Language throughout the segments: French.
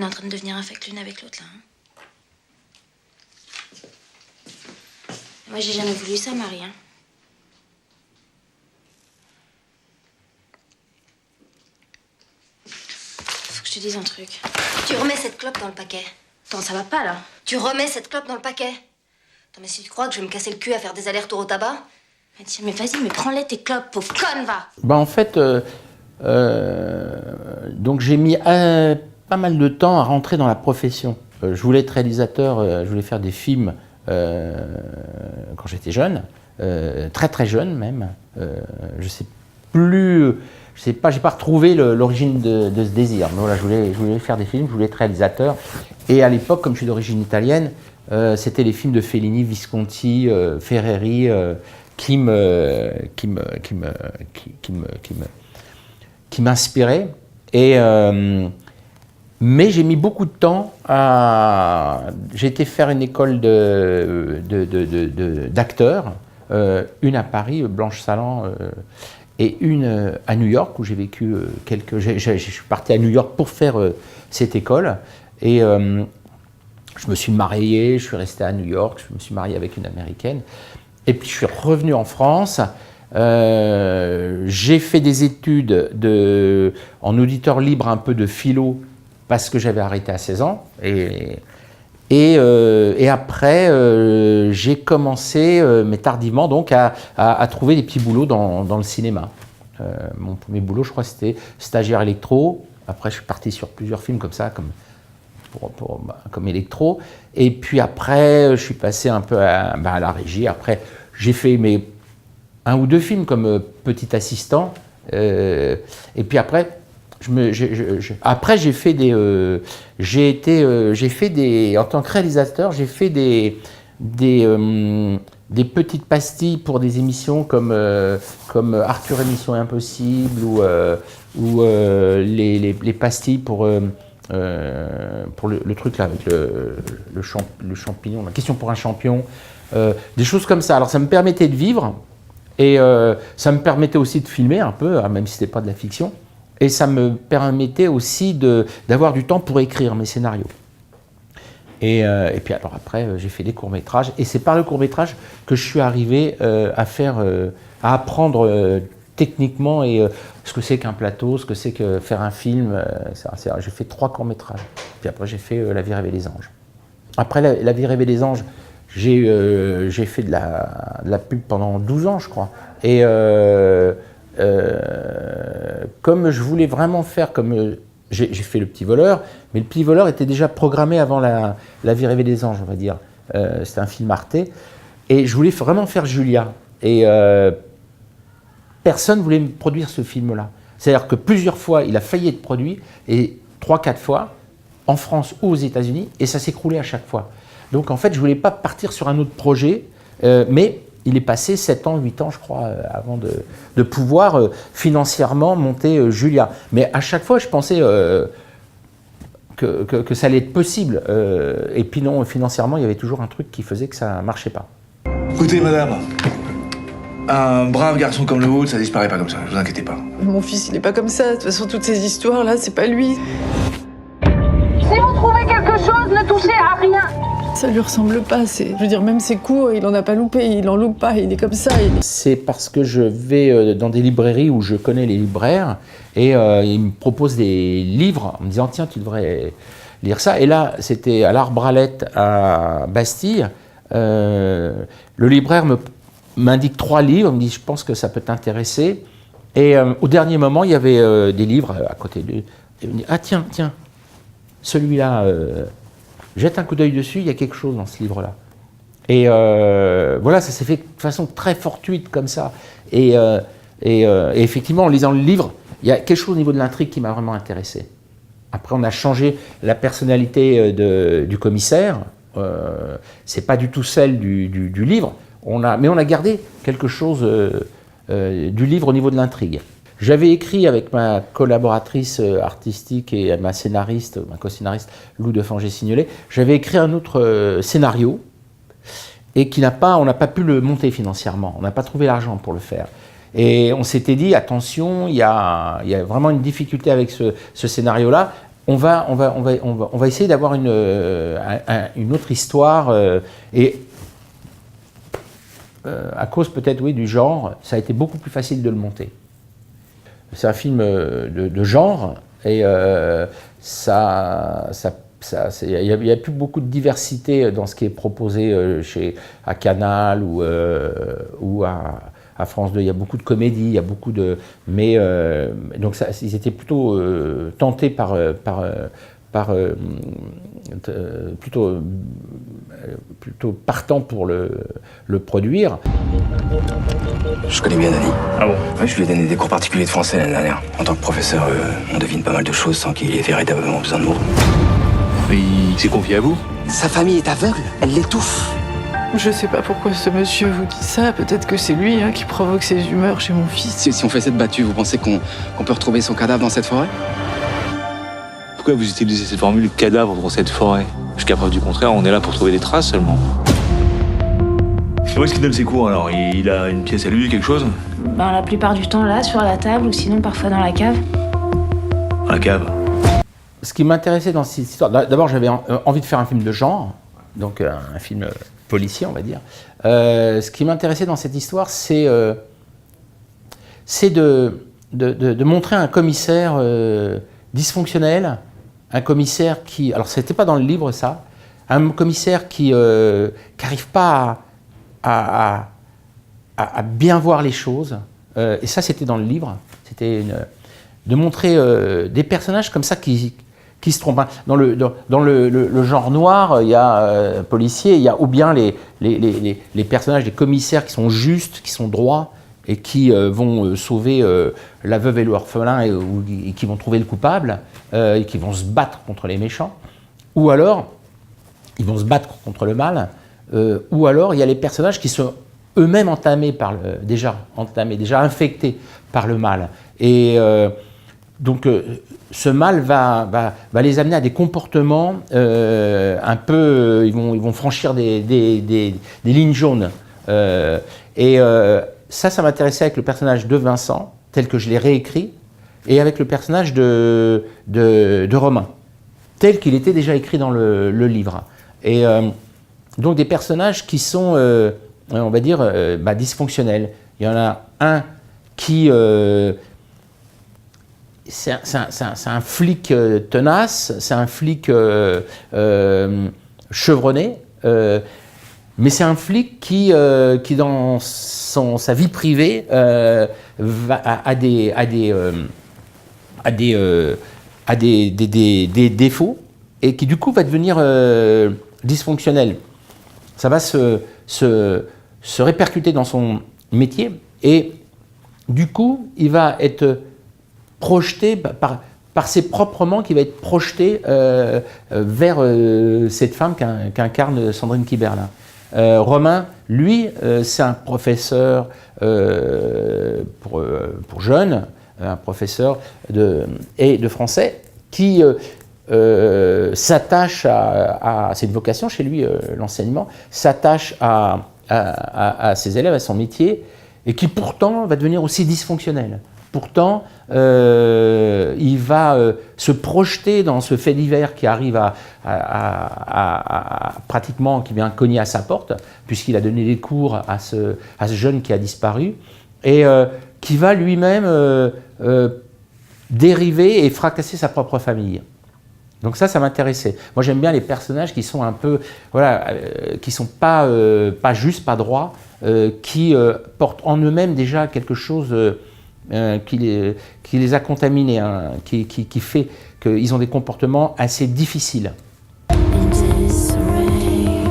est en train de devenir infectes l'une avec l'autre, là. Hein. Moi, j'ai jamais voulu ça, Marie. Hein. Faut que je te dise un truc. Tu remets cette clope dans le paquet. Attends, ça va pas, là. Tu remets cette clope dans le paquet. Attends, mais si tu crois que je vais me casser le cul à faire des allers-retours au tabac... Mais vas-y, mais prends-les tes clopes, pauvre conne, va. Ben, en fait, donc j'ai mis pas mal de temps à rentrer dans la profession. Je voulais être réalisateur, je voulais faire des films quand j'étais jeune, très très jeune même. Je sais pas, j'ai pas retrouvé l'origine de ce désir. Mais voilà, je voulais faire des films, je voulais être réalisateur. Et à l'époque, comme je suis d'origine italienne, c'était les films de Fellini, Visconti, Ferreri qui m'inspiraient. Et mais j'ai mis beaucoup de temps à... J'ai été faire une école d'acteurs, une à Paris, Blanche Salan, et une à New York, où j'ai vécu je suis parti à New York pour faire cette école. Et je me suis marié, je suis resté à New York, je me suis marié avec une Américaine. Et puis je suis revenu en France. J'ai fait des études en auditeur libre, un peu de philo, parce que j'avais arrêté à 16 ans. Et après, j'ai commencé, mais tardivement, donc, à trouver des petits boulots dans le cinéma. Mon premier boulot, je crois, c'était stagiaire électro. Après, je suis parti sur plusieurs films comme ça, comme électro. Et puis après, je suis passé un peu à la régie. Après, j'ai fait un ou deux films comme petit assistant. Et puis après, j'ai fait en tant que réalisateur, j'ai fait des petites pastilles pour des émissions comme Arthur et Mission Impossible ou les pastilles pour le truc là avec le champignon, la question pour un champion, des choses comme ça. Alors ça me permettait de vivre et ça me permettait aussi de filmer un peu, même si c'était pas de la fiction. Et ça me permettait aussi d'avoir du temps pour écrire mes scénarios. Et puis alors après, j'ai fait des courts-métrages. Et c'est par le court-métrage que je suis arrivé à apprendre techniquement ce que c'est qu'un plateau, ce que c'est que faire un film. J'ai fait 3 courts-métrages. Puis après, j'ai fait La vie rêvée des anges. Après La vie rêvée des anges, j'ai fait de la pub pendant 12 ans, je crois. Et comme je voulais vraiment faire j'ai fait Le Petit Voleur, mais Le Petit Voleur était déjà programmé avant La vie rêvée des anges, on va dire. C'était un film Arte. Et je voulais vraiment faire Julia. Et personne ne voulait me produire ce film-là. C'est-à-dire que plusieurs fois, il a failli être produit, et 3-4 fois, en France ou aux États-Unis, et ça s'écroulait à chaque fois. Donc en fait, je ne voulais pas partir sur un autre projet, mais il est passé 7 ans, 8 ans, je crois, avant de pouvoir financièrement monter Julia. Mais à chaque fois, je pensais que ça allait être possible. Et puis non, financièrement, il y avait toujours un truc qui faisait que ça ne marchait pas. Écoutez, madame, un brave garçon comme le vôtre, ça disparaît pas comme ça, ne vous inquiétez pas. Mon fils, il est pas comme ça. De toute façon, toutes ces histoires-là, c'est pas lui. Si vous trouvez quelque chose, ne touchez à rien. Ça lui ressemble pas. Je veux dire, même ses cours, il en a pas loupé. Il en loupe pas. Il est comme ça. C'est parce que je vais dans des librairies où je connais les libraires et ils me proposent des livres en me disant tiens, tu devrais lire ça. Et là, c'était à l'Arbalète à Bastille. Le libraire m'indique 3 livres. Il me dit je pense que ça peut t'intéresser. Et au dernier moment, il y avait des livres à côté d'eux. Et il me dit ah tiens, celui-là. Jette un coup d'œil dessus, il y a quelque chose dans ce livre-là. Et voilà, ça s'est fait de façon très fortuite comme ça. Et effectivement, en lisant le livre, il y a quelque chose au niveau de l'intrigue qui m'a vraiment intéressé. Après, on a changé la personnalité du commissaire. C'est pas du tout celle du livre. Mais on a gardé quelque chose du livre au niveau de l'intrigue. J'avais écrit avec ma collaboratrice artistique et ma scénariste, ma co-scénariste Lou de Fangé-Signolet, j'avais écrit un autre scénario et on n'a pas pu le monter financièrement, on n'a pas trouvé l'argent pour le faire. Et on s'était dit, attention, il y a vraiment une difficulté avec ce scénario-là, on va essayer d'avoir une autre histoire et à cause peut-être oui du genre, ça a été beaucoup plus facile de le monter. C'est un film de genre et il n'y a plus beaucoup de diversité dans ce qui est proposé à Canal ou à France 2. Il y a beaucoup de comédies, il y a beaucoup de... Mais donc ils étaient plutôt tentés plutôt partant pour le produire. Je connais bien Dany. Ah bon? Ouais, je lui ai donné des cours particuliers de français l'année dernière. En tant que professeur, on devine pas mal de choses sans qu'il ait véritablement besoin de mots. Mais il s'est confié à vous? Sa famille est aveugle, elle l'étouffe. Je sais pas pourquoi ce monsieur vous dit ça. Peut-être que c'est lui qui provoque ses humeurs chez mon fils. Si on fait cette battue, vous pensez qu'on peut retrouver son cadavre dans cette forêt? Pourquoi vous utilisez cette formule cadavre dans cette forêt? Jusqu'à preuve du contraire, on est là pour trouver des traces seulement. Où est-ce qu'il donne ses cours alors? Il a une pièce à lui, quelque chose? Ben, la plupart du temps là, sur la table, ou sinon parfois dans la cave. Dans la cave. Ce qui m'intéressait dans cette histoire, d'abord j'avais envie de faire un film de genre, donc un film policier on va dire. Ce qui m'intéressait dans cette histoire, c'est de montrer un commissaire dysfonctionnel, un commissaire qui... Alors, c'était pas dans le livre, ça. Un commissaire qui n'arrive pas à bien voir les choses. Et ça, c'était dans le livre. C'était de montrer des personnages comme ça qui se trompent. Dans le genre noir, il y a policier, il y a ou bien les personnages des commissaires qui sont justes, qui sont droits, et qui vont sauver la veuve et l'orphelin et qui vont trouver le coupable et qui vont se battre contre les méchants, ou alors ils vont se battre contre le mal, ou alors il y a les personnages qui sont eux-mêmes déjà infectés par le mal. Et donc ce mal va les amener à des comportements un peu... Ils vont franchir des lignes jaunes. Ça m'intéressait avec le personnage de Vincent, tel que je l'ai réécrit, et avec le personnage de Romain, tel qu'il était déjà écrit dans le livre. Et donc des personnages qui sont, on va dire, dysfonctionnels. Il y en a un qui... c'est un flic tenace, c'est un flic chevronné, mais c'est un flic qui dans sa vie privée, a des défauts et qui du coup va devenir dysfonctionnel. Ça va se répercuter dans son métier et du coup il va être projeté par ses propres manques, il va être projeté vers cette femme qu'incarne Sandrine Kiberlin. Romain, lui, c'est un professeur pour jeunes, un professeur de français qui s'attache c'est une vocation chez lui, l'enseignement, s'attache à ses élèves, à son métier, et qui pourtant va devenir aussi dysfonctionnel. Pourtant, il va se projeter dans ce fait divers qui arrive pratiquement, qui vient cogner à sa porte, puisqu'il a donné des cours à ce jeune qui a disparu, et qui va lui-même dériver et fracasser sa propre famille. Donc ça m'intéressait. Moi, j'aime bien les personnages qui sont un peu, qui sont pas justes, pas droits, qui portent en eux-mêmes déjà quelque chose qui les a contaminés, hein, qui fait qu'ils ont des comportements assez difficiles.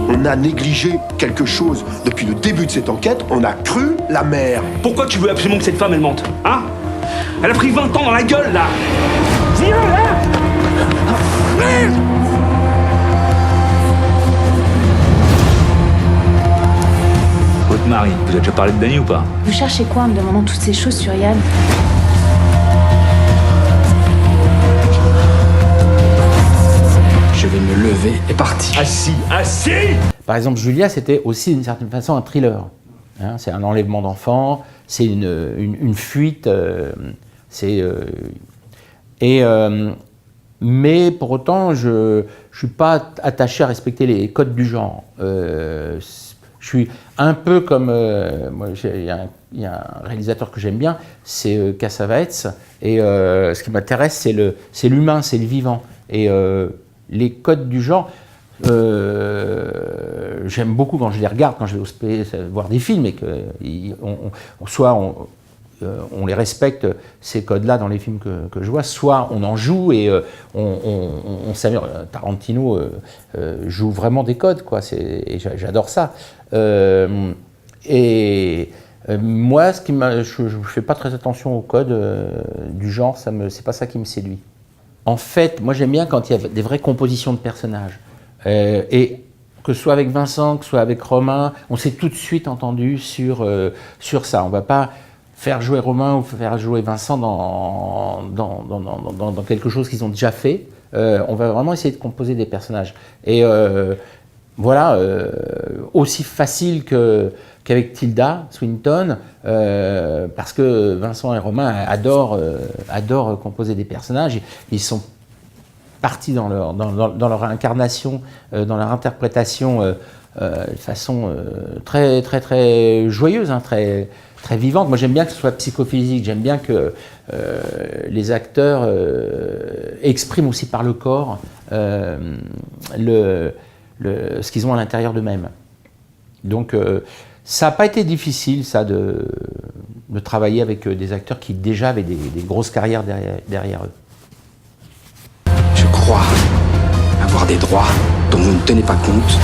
On a négligé quelque chose. Depuis le début de cette enquête, on a cru la mère. Pourquoi tu veux absolument que cette femme, elle mente? Hein? Elle a pris 20 ans dans la gueule, là! Viens, là! Votre mari, vous avez déjà parlé de Dany ou pas? Vous cherchez quoi en me demandant toutes ces choses sur Yann? Je vais me lever et partir. Assis! Par exemple, Julia, c'était aussi d'une certaine façon un thriller. Hein, c'est un enlèvement d'enfant, c'est une fuite, mais pour autant, je ne suis pas attaché à respecter les codes du genre. Je suis un peu comme... moi, il y a un réalisateur que j'aime bien, c'est Cassavetes, et ce qui m'intéresse, c'est l'humain, c'est le vivant. Et les codes du genre, j'aime beaucoup quand je les regarde, quand je vais voir des films, et que on les respecte, ces codes-là, dans les films que je vois, soit on en joue et on s'amuse. Tarantino joue vraiment des codes, quoi. Et j'adore ça. Moi, je ne fais pas très attention aux codes du genre, c'est pas ça qui me séduit. En fait, moi j'aime bien quand il y a des vraies compositions de personnages. Et que ce soit avec Vincent, que ce soit avec Romain, on s'est tout de suite entendu sur ça. On ne va pas faire jouer Romain ou faire jouer Vincent dans quelque chose qu'ils ont déjà fait. On va vraiment essayer de composer des personnages. Et voilà, aussi facile qu'avec Tilda Swinton, parce que Vincent et Romain adorent composer des personnages. Ils sont partis dans leur incarnation, dans leur interprétation de façon très, très, très joyeuse, hein, très, très vivante. Moi, j'aime bien que ce soit psychophysique, j'aime bien que les acteurs expriment aussi par le corps ce qu'ils ont à l'intérieur d'eux-mêmes. Donc, ça n'a pas été difficile, ça, de travailler avec des acteurs qui déjà avaient des grosses carrières derrière eux. Je crois avoir des droits dont vous ne tenez pas compte.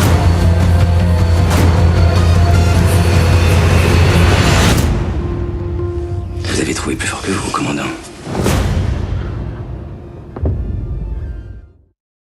Vous avez trouvé plus fort que vous, commandant.